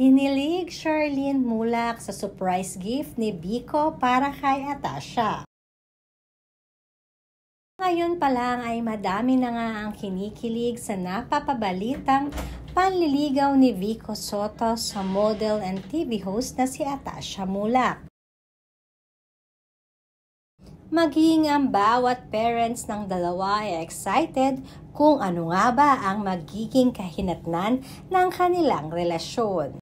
Kinilig Sherlyn Mulak sa surprise gift ni Vico para kay Atasha. Ngayon pa lang ay madami na nga ang kinikilig sa napapabalitang panliligaw ni Vico Soto sa model and TV host na si Atasha Mulak. Maging ang bawat parents ng dalawa ay excited kung ano nga ba ang magiging kahinatnan ng kanilang relasyon.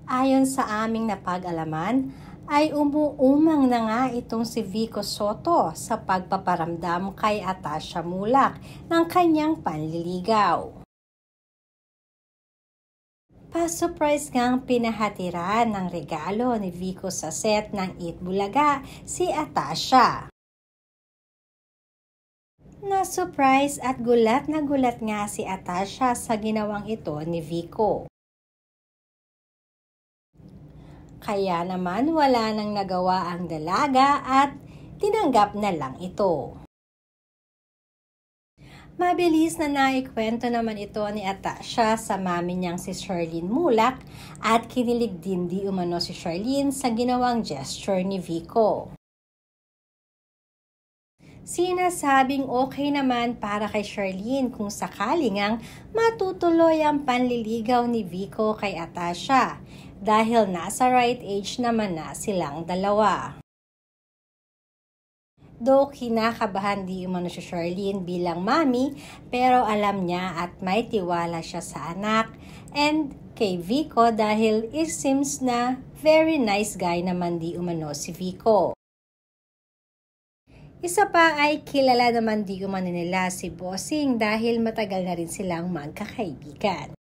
Ayon sa aming napag-alaman, ay umuumang na nga itong si Vico Soto sa pagpaparamdam kay Atasha Mulak ng kanyang panliligaw. Pa-surprise ngang pinahatiran ng regalo ni Vico sa set ng Eat Bulaga si Atasha. Na-surprise at gulat na gulat nga si Atasha sa ginawang ito ni Vico. Kaya naman wala nang nagawa ang dalaga at tinanggap na lang ito. Mabilis na naikwento naman ito ni Atasha sa mami niyang si Sherlyn Mulak at kinilig din di umano si Sherlyn sa ginawang gesture ni Vico. Sinasabing okay naman para kay Sherlyn kung sakali ngang matutuloy ang panliligaw ni Vico kay Atasha dahil nasa right age naman na silang dalawa. Though kinakabahan di umano si Sherlyn bilang mami, pero alam niya at may tiwala siya sa anak and kay Vico dahil it seems na very nice guy naman di umano si Vico. Isa pa ay kilala naman di umano nila si Bossing dahil matagal na rin silang magkakaibigan.